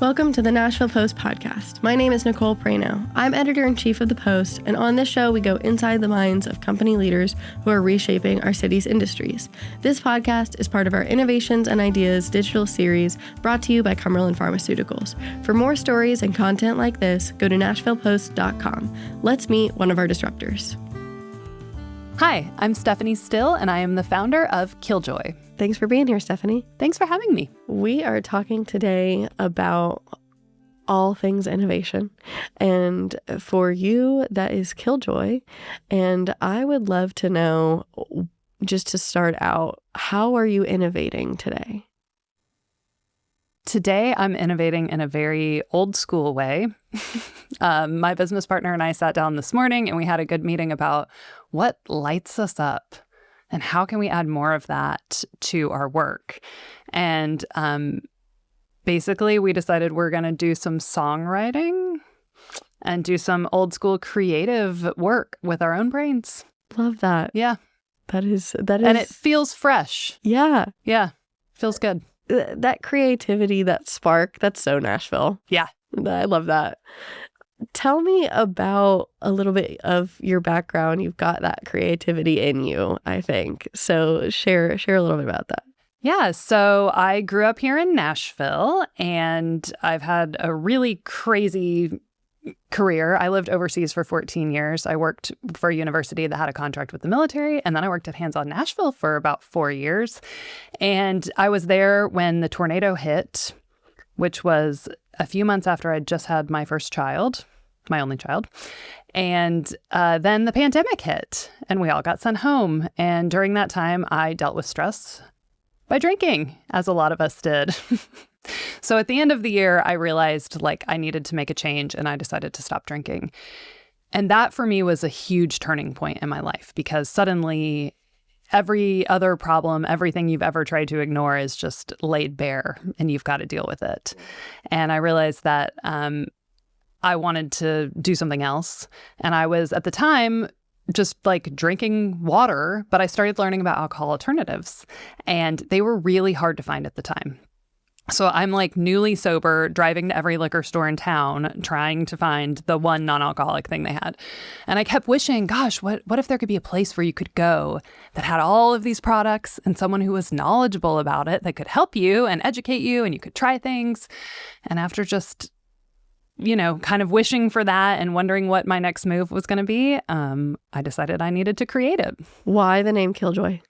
Welcome to the Nashville Post podcast. My name is Nicole Prano. I'm editor-in-chief of the Post, and on this show, we go inside the minds of company leaders who are reshaping our city's industries. This podcast is part of our Innovations and Ideas digital series brought to you by Cumberland Pharmaceuticals. For more stories and content like this, go to nashvillepost.com. Let's meet one of our disruptors. Hi, I'm Stephanie Styll, and I am the founder of Killjoy. Thanks for being here, Stephanie. Thanks for having me. We are talking today about all things innovation. And for you, that is Killjoy. And I would love to know, just to start out, how are you innovating today? Today, I'm innovating in a very old school way. My business partner and I sat down this morning and we had a good meeting about what lights us up and how can we add more of that to our work. And basically, we decided we're going to do some songwriting and do some old school creative work with our own brains. Love that. Yeah. That is. And it feels fresh. Yeah. Yeah. Feels good. That creativity, that spark, that's so Nashville. Yeah. I love that. Tell me about a little bit of your background. You've got that creativity in you, I think. So share a little bit about that. Yeah, so I grew up here in Nashville, and I've had a really crazy career. I lived overseas for 14 years. I worked for a university that had a contract with the military, and then I worked at Hands On Nashville for about 4 years. And I was there when the tornado hit, which was a few months after I'd just had my first child, my only child. And then the pandemic hit, and we all got sent home. And during that time, I dealt with stress by drinking, as a lot of us did. So at the end of the year, I realized I needed to make a change, and I decided to stop drinking. And that for me was a huge turning point in my life, because suddenly every other problem, everything you've ever tried to ignore is just laid bare, and you've got to deal with it. And I realized that I wanted to do something else. And I was, at the time, just drinking water, but I started learning about alcohol alternatives, and they were really hard to find at the time. So I'm newly sober, driving to every liquor store in town, trying to find the one non-alcoholic thing they had. And I kept wishing, gosh, what if there could be a place where you could go that had all of these products and someone who was knowledgeable about it that could help you and educate you and you could try things. And after just, kind of wishing for that and wondering what my next move was going to be, I decided I needed to create it. Why the name Killjoy?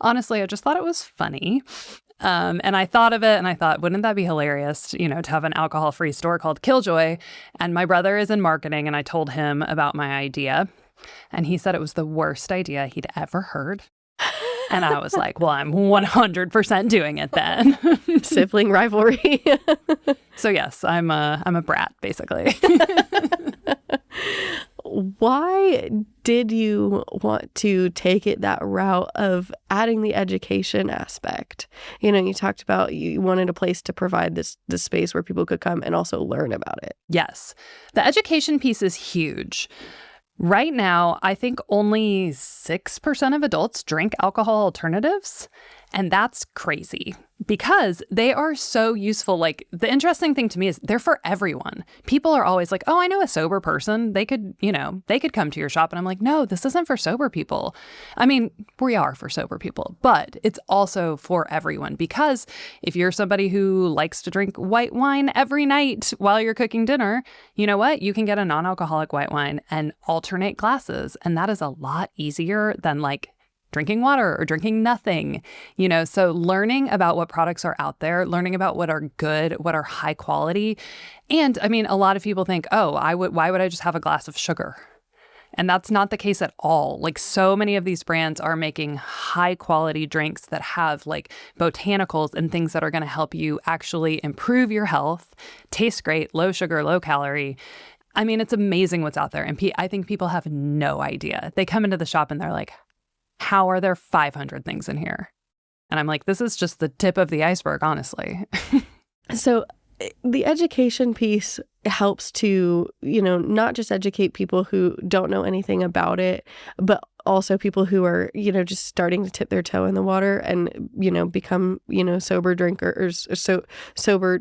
Honestly, I just thought it was funny. And I thought of it and I thought, wouldn't that be hilarious, to have an alcohol-free store called Killjoy? And my brother is in marketing, and I told him about my idea. And he said it was the worst idea he'd ever heard. And I was like, well, I'm 100% doing it then. Sibling rivalry. So yes, I'm a brat, basically. Why did you want to take it that route of adding the education aspect? You talked about you wanted a place to provide this space where people could come and also learn about it. Yes. The education piece is huge. Right now, I think only 6% of adults drink alcohol alternatives, and that's crazy because they are so useful. The interesting thing to me is they're for everyone. People are always like, oh, I know a sober person. They could come to your shop. And I'm like, no, this isn't for sober people. I mean, we are for sober people, but it's also for everyone, because if you're somebody who likes to drink white wine every night while you're cooking dinner, you know what? You can get a non-alcoholic white wine and alternate glasses. And that is a lot easier than drinking water or drinking nothing, so learning about what products are out there, learning about what are good, what are high quality. And I mean, a lot of people think, oh, why would I just have a glass of sugar? And that's not the case at all. So many of these brands are making high quality drinks that have botanicals and things that are going to help you actually improve your health, taste great, low sugar, low calorie. I mean, it's amazing what's out there. And I think people have no idea. They come into the shop and they're like, how are there 500 things in here? And I'm like, this is just the tip of the iceberg, honestly. So the education piece helps to, not just educate people who don't know anything about it, but also people who are, just starting to tip their toe in the water and, become, sober drinkers or sober,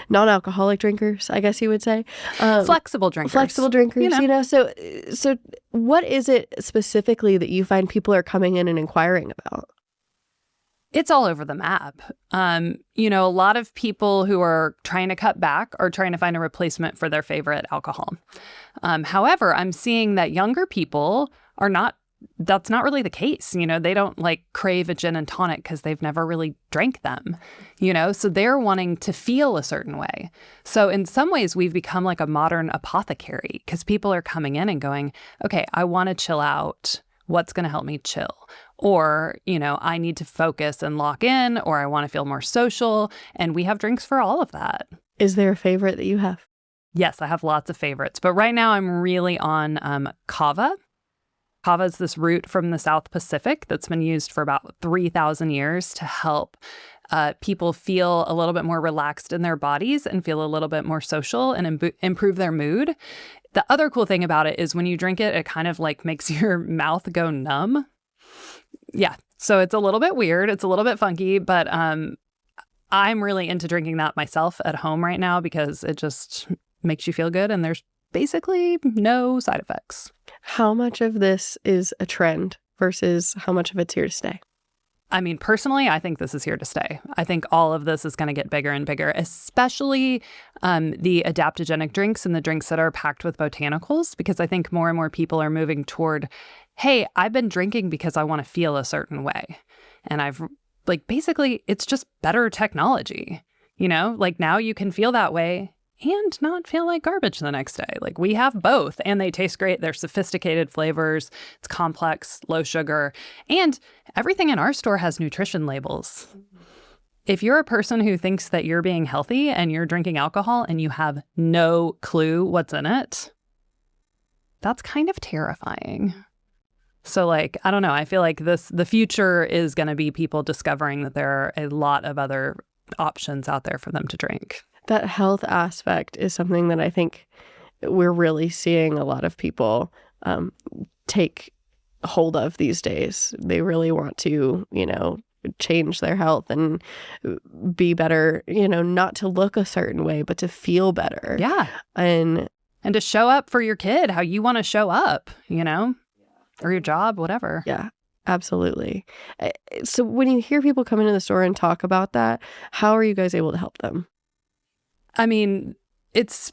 non-alcoholic drinkers, I guess you would say. Flexible drinkers. So what is it specifically that you find people are coming in and inquiring about? It's all over the map. A lot of people who are trying to cut back are trying to find a replacement for their favorite alcohol. However, I'm seeing that younger people that's not really the case. They don't crave a gin and tonic because they've never really drank them, so they're wanting to feel a certain way. So in some ways, we've become like a modern apothecary because people are coming in and going, okay, I want to chill out. What's going to help me chill? Or, I need to focus and lock in, or I want to feel more social. And we have drinks for all of that. Is there a favorite that you have? Yes, I have lots of favorites. But right now I'm really on kava. Kava is this root from the South Pacific that's been used for about 3,000 years to help people feel a little bit more relaxed in their bodies and feel a little bit more social and improve their mood. The other cool thing about it is when you drink it, it kind of makes your mouth go numb. Yeah. So it's a little bit weird. It's a little bit funky, but I'm really into drinking that myself at home right now because it just makes you feel good and there's basically no side effects. How much of this is a trend versus how much of it's here to stay? I mean, personally, I think this is here to stay. I think all of this is going to get bigger and bigger, especially the adaptogenic drinks and the drinks that are packed with botanicals, because I think more and more people are moving toward, hey, I've been drinking because I want to feel a certain way. And basically, it's just better technology. Now you can feel that way and not feel like garbage the next day. We have both and they taste great. They're sophisticated flavors. It's complex, low sugar, and everything in our store has nutrition labels. If you're a person who thinks that you're being healthy and you're drinking alcohol and you have no clue what's in it, that's kind of terrifying. So I don't know. I feel like the future is going to be people discovering that there are a lot of other options out there for them to drink. That health aspect is something that I think we're really seeing a lot of people take hold of these days. They really want to, change their health and be better, not to look a certain way, but to feel better. Yeah. And to show up for your kid how you want to show up, or your job, whatever. Yeah. Absolutely. So when you hear people come into the store and talk about that, how are you guys able to help them? I mean,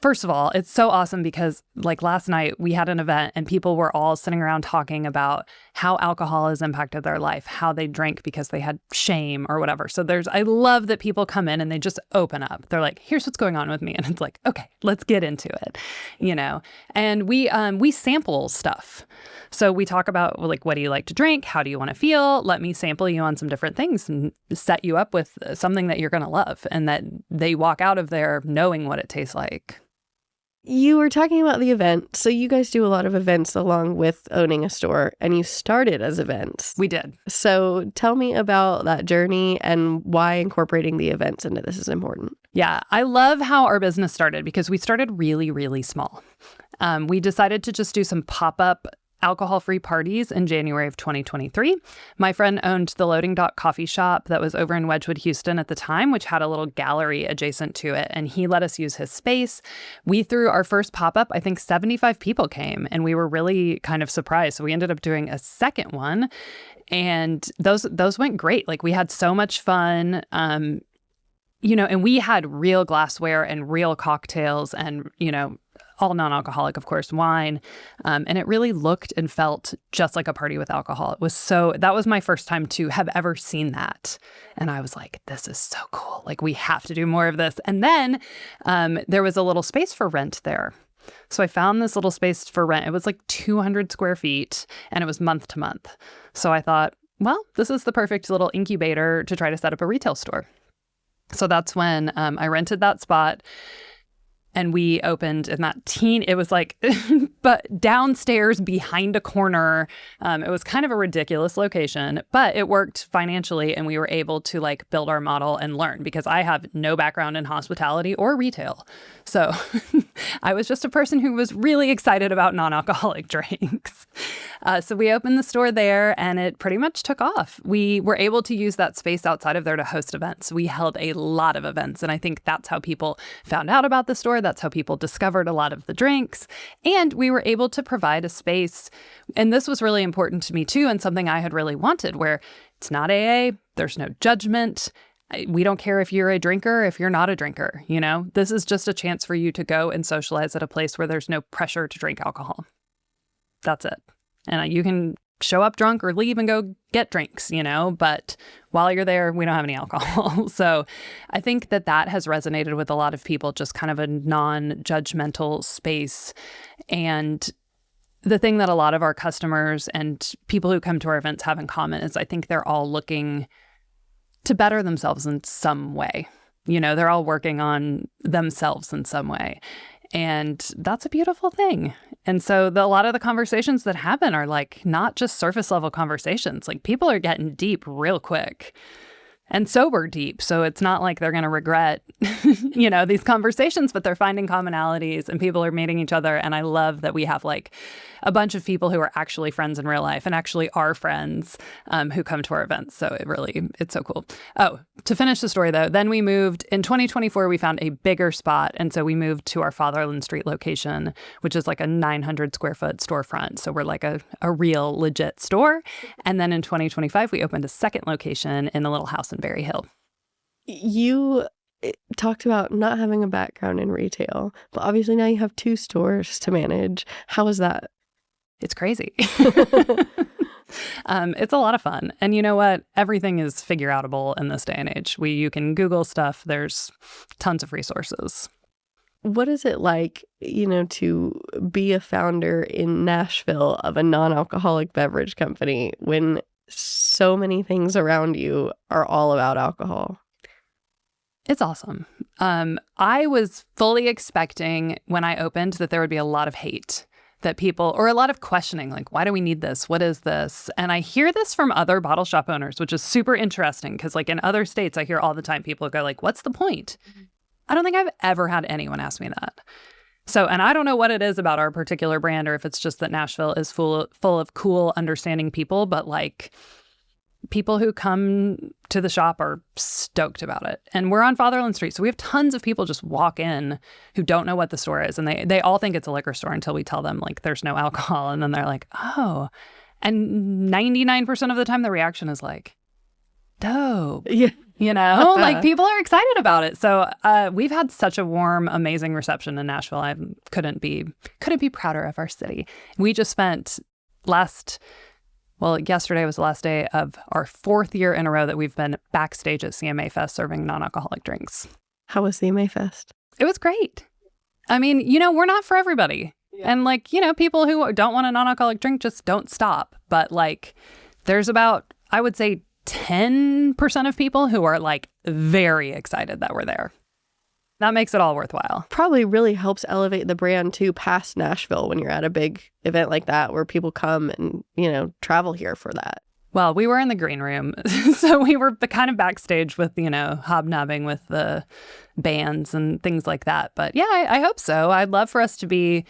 first of all, it's so awesome because last night we had an event and people were all sitting around talking about how alcohol has impacted their life, how they drank because they had shame or whatever. So I love that people come in and they just open up. They're like, here's what's going on with me. And it's like, okay, let's get into it, and we sample stuff. So we talk about what do you like to drink? How do you want to feel? Let me sample you on some different things and set you up with something that you're going to love and that they walk out of there knowing what it tastes like. You were talking about the event. So you guys do a lot of events along with owning a store, and you started as events. We did. So tell me about that journey and why incorporating the events into this is important. Yeah, I love how our business started because we started really, really small. We decided to just do some pop-up alcohol-free parties in January of 2023. My friend owned the Loading Dock coffee shop that was over in Wedgwood, Houston at the time, which had a little gallery adjacent to it, and he let us use his space. We threw our first pop-up. I think 75 people came, and we were really kind of surprised. So we ended up doing a second one, and those went great. We had so much fun. And we had real glassware and real cocktails and, all non-alcoholic, of course, wine. And it really looked and felt just like a party with alcohol. That was my first time to have ever seen that. And I was like, this is so cool. We have to do more of this. And then there was a little space for rent there. So I found this little space for rent. It was 200 square feet and it was month to month. So I thought, well, this is the perfect little incubator to try to set up a retail store. So that's when I rented that spot. And we opened in that it was like, but downstairs behind a corner. It was kind of a ridiculous location, but it worked financially. And we were able to like build our model and learn, because I have no background in hospitality or retail. So I was just a person who was really excited about non-alcoholic drinks. So we opened the store there, and it pretty much took off. We were able to use that space outside of there to host events. We held a lot of events, and I think that's how people found out about the store. That's how people discovered a lot of the drinks. And we were able to provide a space, and this was really important to me too, and something I had really wanted, where it's not AA, there's no judgment. We don't care if you're a drinker, if you're not a drinker, you know? This is just a chance for you to go and socialize at a place where there's no pressure to drink alcohol. That's it. And you can show up drunk or leave and go get drinks, you know, but while you're there, we don't have any alcohol. So I think that has resonated with a lot of people, just kind of a non-judgmental space. And the thing that a lot of our customers and people who come to our events have in common is I think they're all looking to better themselves in some way. You know, they're all working on themselves in some way. And that's a beautiful thing. And so a lot of the conversations that happen are like not just surface level conversations. Like people are getting deep real quick and sober deep. So it's not like they're going to regret, you know, these conversations, but they're finding commonalities and people are meeting each other. And I love that we have like a bunch of people who are actually friends in real life and actually are friends who come to our events. So it's so cool. Oh, to finish the story though, then we moved in 2024, we found a bigger spot. And so we moved to our Fatherland Street location, which is like a 900 square foot storefront. So we're like a real legit store. And then in 2025, we opened a second location in a little house in Berry Hill. You talked about not having a background in retail, but obviously now you have 2 stores to manage. How is that? It's crazy. It's a lot of fun. And you know what? Everything is figure outable in this day and age. You can Google stuff. There's tons of resources. What is it like, you know, to be a founder in Nashville of a non-alcoholic beverage company when so many things around you are all about alcohol? It's awesome. I was fully expecting when I opened that there would be a lot of hate, that people, or a lot of questioning, like, why do we need this? What is this? And I hear this from other bottle shop owners, which is super interesting because like in other states, I hear all the time people go like, what's the point? I don't think I've ever had anyone ask me that. So, and I don't know what it is about our particular brand or if it's just that Nashville is full of cool, understanding people, but like people who come to the shop are stoked about it. And we're on Fatherland Street. So we have tons of people just walk in who don't know what the store is. And they all think it's a liquor store until we tell them like there's no alcohol. And then they're like, oh. And 99% of the time the reaction is like, dope. Yeah. You know, like people are excited about it. So we've had such a warm, amazing reception in Nashville. I couldn't be prouder of our city. We just spent yesterday was the last day of our 4th year in a row that we've been backstage at CMA Fest serving non-alcoholic drinks. How was CMA Fest? It was great. I mean, you know, we're not for everybody. Yeah. And like, you know, people who don't want a non-alcoholic drink just don't stop. But like, there's about, I would say, 10% of people who are like very excited that we're there. That makes it all worthwhile. Probably really helps elevate the brand too past Nashville when you're at a big event like that where people come and, you know, travel here for that. Well, we were in the green room, so we were kind of backstage with, you know, hobnobbing with the bands and things like that. But yeah, I hope so. I'd love for us to be,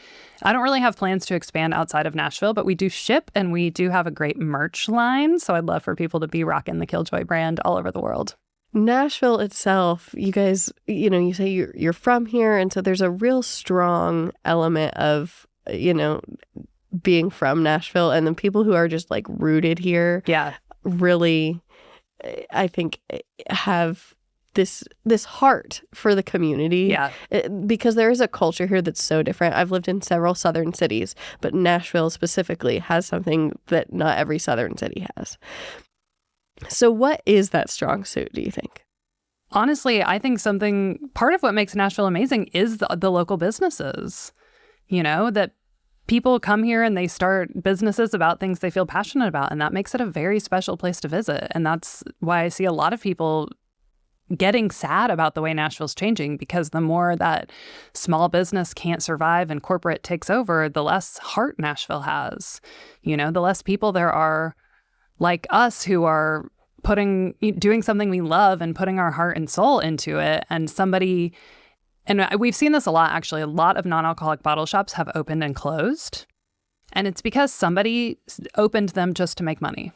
I don't really have plans to expand outside of Nashville, but we do ship and we do have a great merch line. So I'd love for people to be rocking the Killjoy brand all over the world. Nashville itself, you guys, you know, you say you're from here. And so there's a real strong element of, you know, being from Nashville, and then people who are just like rooted here. Yeah. Really, I think, have this heart for the community. Yeah. Because there is a culture here that's so different. I've lived in several southern cities, but Nashville specifically has something that not every southern city has. So what is that strong suit, do you think? Honestly, I think part of what makes Nashville amazing is the local businesses, you know, that people come here and they start businesses about things they feel passionate about. And that makes it a very special place to visit. And that's why I see a lot of people getting sad about the way Nashville's changing, because the more that small business can't survive and corporate takes over, the less heart Nashville has. The less people there are like us who are doing something we love and putting our heart and soul into it. And we've seen this a lot, actually. A lot of non-alcoholic bottle shops have opened and closed. And it's because somebody opened them just to make money.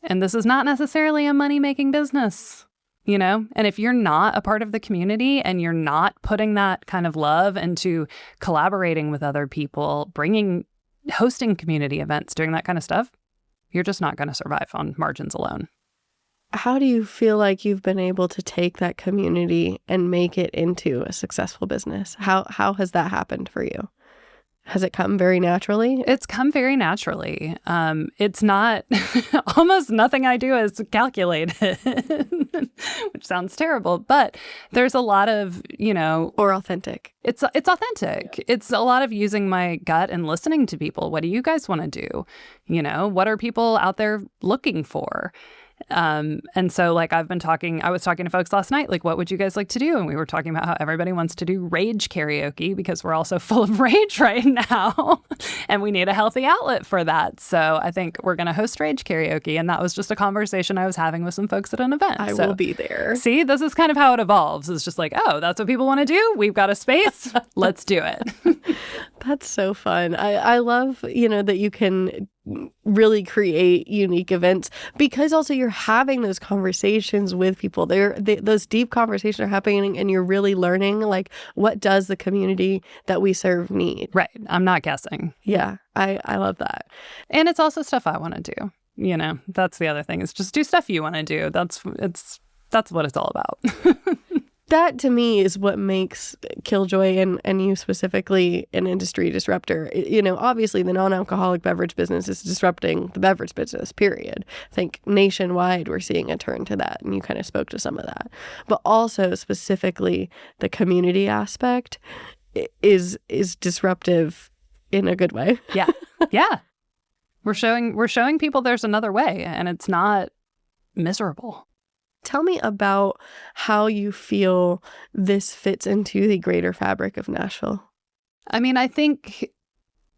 And this is not necessarily a money-making business. And if you're not a part of the community and you're not putting that kind of love into collaborating with other people, hosting community events, doing that kind of stuff, you're just not going to survive on margins alone. How do you feel like you've been able to take that community and make it into a successful business? How has that happened for you? Has it come very naturally? It's come very naturally. It's not, almost nothing I do is calculated, which sounds terrible, but there's a lot of, Or authentic. It's authentic. Yeah. It's a lot of using my gut and listening to people. What do you guys want to do? What are people out there looking for? And so I was talking to folks last night, what would you guys like to do? And we were talking about how everybody wants to do rage karaoke because we're all so full of rage right now and we need a healthy outlet for that. So I think we're going to host rage karaoke. And that was just a conversation I was having with some folks at an event. I will be there. See, this is kind of how it evolves. It's just oh, that's what people want to do. We've got a space. Let's do it. That's so fun. I love, that you can really create unique events because also you're having those conversations with people. Those deep conversations are happening and you're really learning what does the community that we serve need. Right. I'm not guessing. Yeah. I love that. And it's also stuff I want to do. That's the other thing is just do stuff you want to do. That's what it's all about. That to me is what makes Killjoy and you specifically an industry disruptor. Obviously the non-alcoholic beverage business is disrupting the beverage business, period. I think nationwide we're seeing a turn to that, and you kind of spoke to some of that. But also specifically the community aspect is disruptive in a good way. Yeah. Yeah. We're showing people there's another way, and it's not miserable. Tell me about how you feel this fits into the greater fabric of Nashville. I think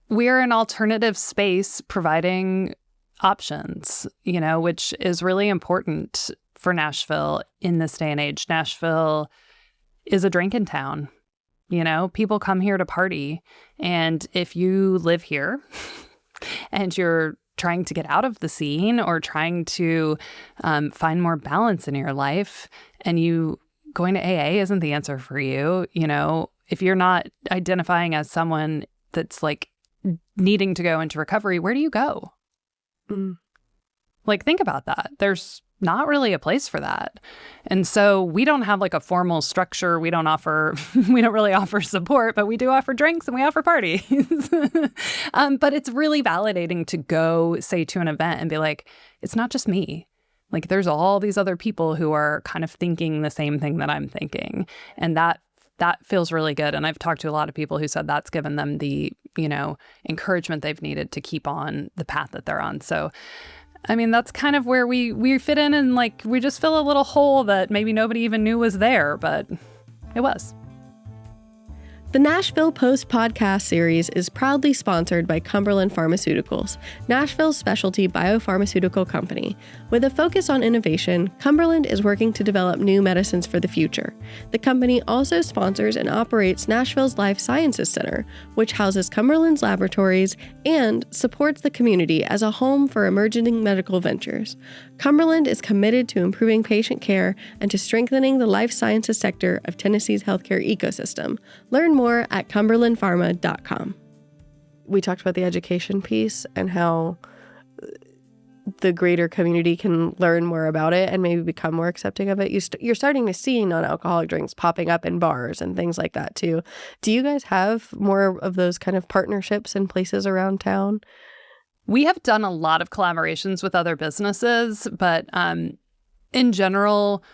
we're an alternative space providing options, which is really important for Nashville in this day and age. Nashville is a drinking town. People come here to party. And if you live here and you're trying to get out of the scene or trying to find more balance in your life, and going to AA isn't the answer for you. If you're not identifying as someone that's needing to go into recovery, where do you go? Mm. Think about that. There's not really a place for that. And so we don't have a formal structure. We don't really offer support, but we do offer drinks and we offer parties. But it's really validating to go, say, to an event and be it's not just me. There's all these other people who are kind of thinking the same thing that I'm thinking. And that feels really good. And I've talked to a lot of people who said that's given them the, encouragement they've needed to keep on the path that they're on. So that's kind of where we fit in, and we just fill a little hole that maybe nobody even knew was there, but it was. The Nashville Post podcast series is proudly sponsored by Cumberland Pharmaceuticals, Nashville's specialty biopharmaceutical company. With a focus on innovation, Cumberland is working to develop new medicines for the future. The company also sponsors and operates Nashville's Life Sciences Center, which houses Cumberland's laboratories and supports the community as a home for emerging medical ventures. Cumberland is committed to improving patient care and to strengthening the life sciences sector of Tennessee's healthcare ecosystem. Learn more at cumberlandpharma.com. We talked about the education piece and how the greater community can learn more about it and maybe become more accepting of it. You're starting to see non-alcoholic drinks popping up in bars and things like that too. Do you guys have more of those kind of partnerships in places around town? We have done a lot of collaborations with other businesses, but in general,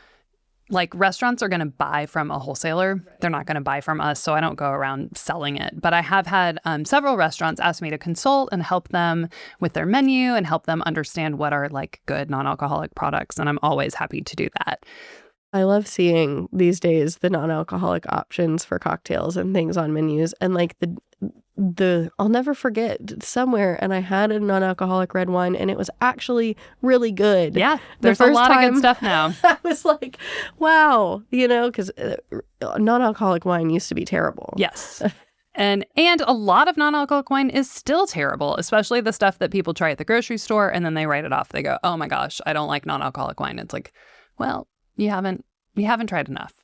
restaurants are going to buy from a wholesaler. Right. They're not going to buy from us, so I don't go around selling it. But I have had several restaurants ask me to consult and help them with their menu and help them understand what are good non-alcoholic products, and I'm always happy to do that. I love seeing these days the non-alcoholic options for cocktails and things on menus, and like the I'll never forget somewhere, and I had a non-alcoholic red wine, and it was actually really good. Yeah, there's a lot of good stuff now. I was like, wow, because non-alcoholic wine used to be terrible. Yes. And a lot of non-alcoholic wine is still terrible, especially the stuff that people try at the grocery store and then they write it off. They go, oh my gosh, I don't like non-alcoholic wine. It's like, well, you haven't tried enough.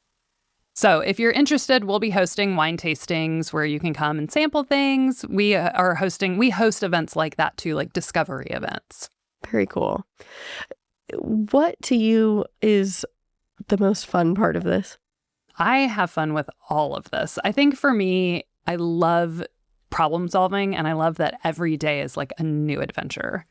So if you're interested, we'll be hosting wine tastings where you can come and sample things. We host events like that too, like discovery events. Very cool. What to you is the most fun part of this? I have fun with all of this. I think for me, I love problem solving, and I love that every day is like a new adventure.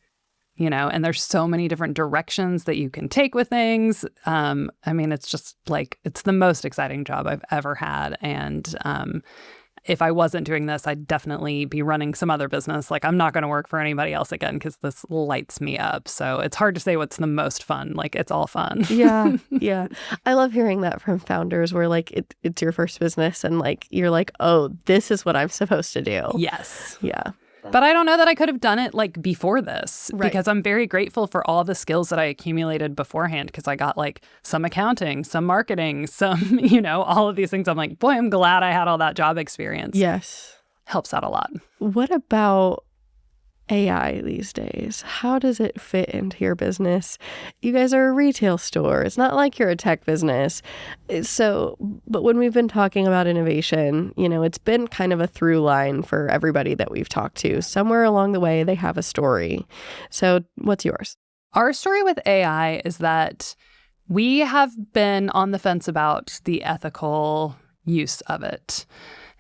And there's so many different directions that you can take with things. It's just like, it's the most exciting job I've ever had. And if I wasn't doing this, I'd definitely be running some other business. Like, I'm not going to work for anybody else again because this lights me up. So it's hard to say what's the most fun. Like, it's all fun. Yeah. Yeah. I love hearing that from founders where like it's your first business and like, you're like, oh, this is what I'm supposed to do. Yes. Yeah. But I don't know that I could have done it like before this, because I'm very grateful for all the skills that I accumulated beforehand, because I got like some accounting, some marketing, some, all of these things. I'm like, boy, I'm glad I had all that job experience. Yes. Helps out a lot. What about AI these days? How does it fit into your business? You guys are a retail store. It's not like you're a tech business. So, but when we've been talking about innovation, it's been kind of a through line for everybody that we've talked to. Somewhere along the way, they have a story. So what's yours? Our story with AI is that we have been on the fence about the ethical use of it,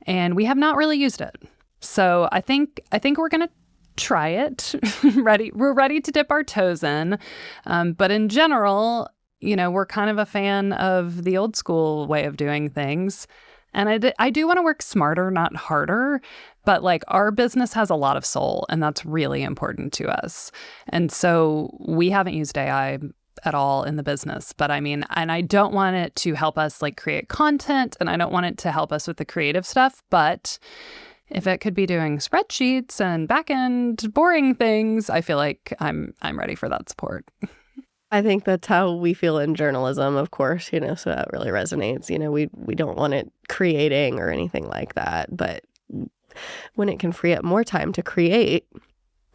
and we have not really used it. So I think we're going to try it. We're ready to dip our toes in. But in general, we're kind of a fan of the old school way of doing things. And I do want to work smarter, not harder. But like, our business has a lot of soul, and that's really important to us. And so we haven't used AI at all in the business. But and I don't want it to help us like create content, and I don't want it to help us with the creative stuff. But if it could be doing spreadsheets and back-end boring things, I feel like I'm ready for that support. I think that's how we feel in journalism, of course, so that really resonates. We don't want it creating or anything like that. But when it can free up more time to create,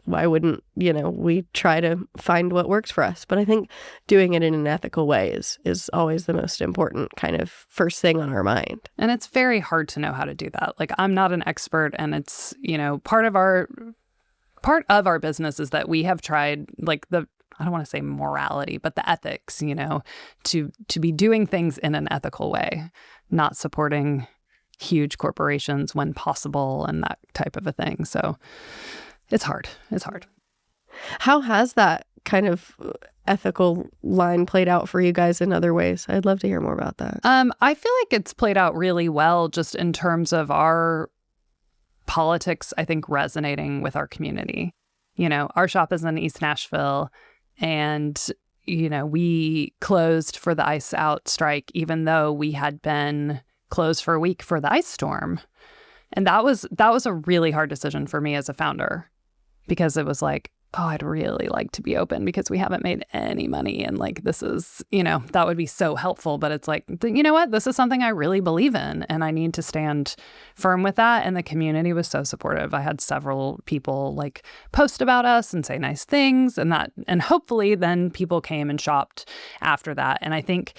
why wouldn't, we try to find what works for us? But I think doing it in an ethical way is always the most important kind of first thing on our mind. And it's very hard to know how to do that. Like, I'm not an expert, and it's, part of our business is that we have tried like I don't want to say morality, but the ethics, to be doing things in an ethical way, not supporting huge corporations when possible and that type of a thing. So it's hard. It's hard. How has that kind of ethical line played out for you guys in other ways? I'd love to hear more about that. I feel like it's played out really well just in terms of our politics, I think, resonating with our community. Our shop is in East Nashville, and, we closed for the ice out strike, even though we had been closed for a week for the ice storm. And that was a really hard decision for me as a founder, because it was like, oh, I'd really like to be open because we haven't made any money. And like, this is, that would be so helpful. But it's like, you know what? This is something I really believe in, and I need to stand firm with that. And the community was so supportive. I had several people like post about us and say nice things, and hopefully then people came and shopped after that. And I think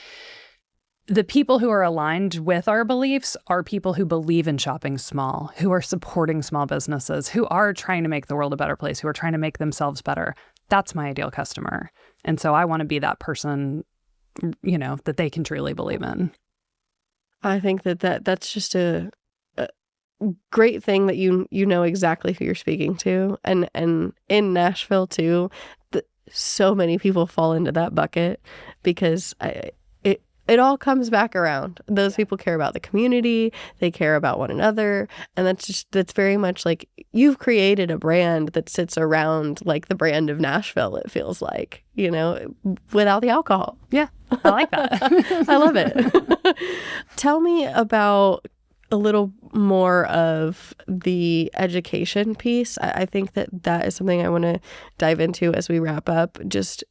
the people who are aligned with our beliefs are people who believe in shopping small, who are supporting small businesses, who are trying to make the world a better place, who are trying to make themselves better. That's my ideal customer. And so I want to be that person, that they can truly believe in. I think that's just a great thing that you know exactly who you're speaking to. And in Nashville too, so many people fall into that bucket, because it all comes back around. Those people care about the community, they care about one another, and that's very much like you've created a brand that sits around like the brand of Nashville, it feels like, without the alcohol. Yeah, I like that. I love it. Tell me about a little more of the education piece. I think that is something I want to dive into as we wrap up. Just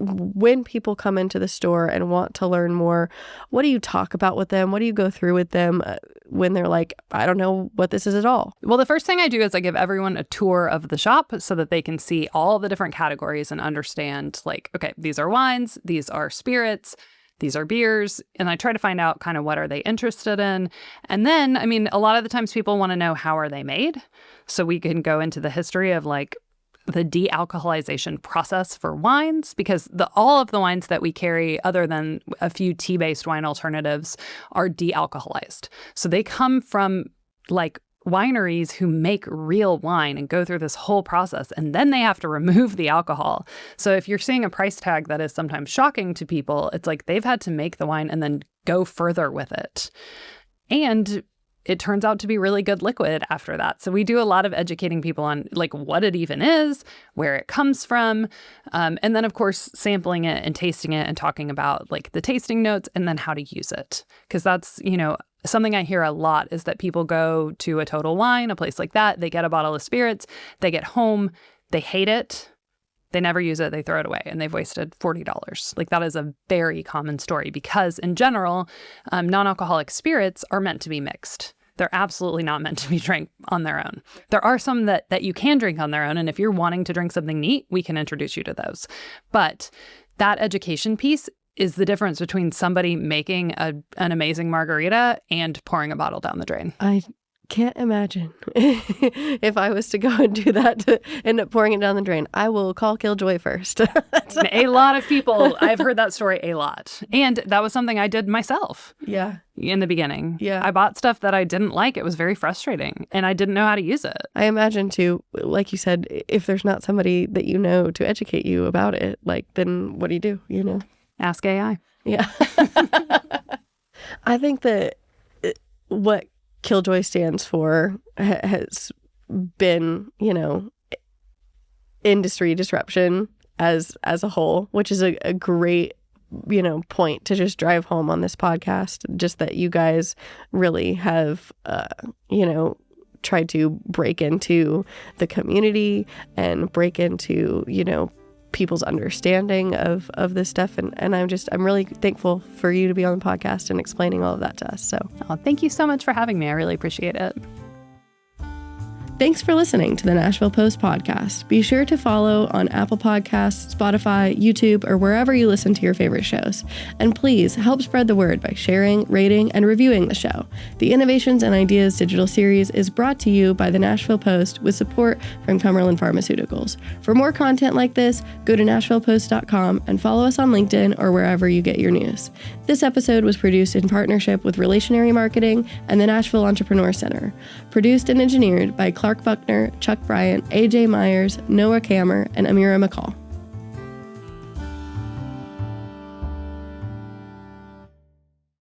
when people come into the store and want to learn more, what do you talk about with them? What do you go through with them when they're like, I don't know what this is at all? Well, the first thing I do is I give everyone a tour of the shop so that they can see all the different categories and understand, like, okay, these are wines, these are spirits, these are beers, and I try to find out kind of what are they interested in. And then, I mean, a lot of the times people want to know how are they made. So we can go into the history of like the de-alcoholization process for wines, because all of the wines that we carry, other than a few tea-based wine alternatives, are de-alcoholized. So they come from like wineries who make real wine and go through this whole process, and then they have to remove the alcohol. So if you're seeing a price tag that is sometimes shocking to people, it's like they've had to make the wine and then go further with it. And it turns out to be really good liquid after that. So we do a lot of educating people on like what it even is, where it comes from, and then of course sampling it and tasting it and talking about like the tasting notes and then how to use it. Because that's, something I hear a lot is that people go to a Total Wine, a place like that, they get a bottle of spirits, they get home, they hate it, they never use it, they throw it away, and they've wasted $40. Like that is a very common story because in general, non-alcoholic spirits are meant to be mixed. They're absolutely not meant to be drank on their own. There are some that you can drink on their own, and if you're wanting to drink something neat, we can introduce you to those. But that education piece is the difference between somebody making an amazing margarita and pouring a bottle down the drain. I can't imagine if I was to go and do that to end up pouring it down the drain. I will call Killjoy first. A lot of people, I've heard that story a lot. And that was something I did myself. Yeah. In the beginning. Yeah. I bought stuff that I didn't like. It was very frustrating. And I didn't know how to use it. I imagine too, like you said, if there's not somebody that you know to educate you about it, like then what do? Ask AI. Yeah. I think that what Killjoy stands for has been, industry disruption as a whole, which is a great, point to just drive home on this podcast. Just that you guys really have, tried to break into the community and break into, people's understanding of this stuff. And I'm really thankful for you to be on the podcast and explaining all of that to us. So thank you so much for having me. I really appreciate it. Thanks for listening to the Nashville Post podcast. Be sure to follow on Apple Podcasts, Spotify, YouTube, or wherever you listen to your favorite shows. And please help spread the word by sharing, rating, and reviewing the show. The Innovations and Ideas digital series is brought to you by the Nashville Post with support from Cumberland Pharmaceuticals. For more content like this, go to nashvillepost.com and follow us on LinkedIn or wherever you get your news. This episode was produced in partnership with Relationary Marketing and the Nashville Entrepreneur Center. Produced and engineered by Buckner, Chuck Bryant, AJ Meyers, Noah Kammer, and Amira McCall.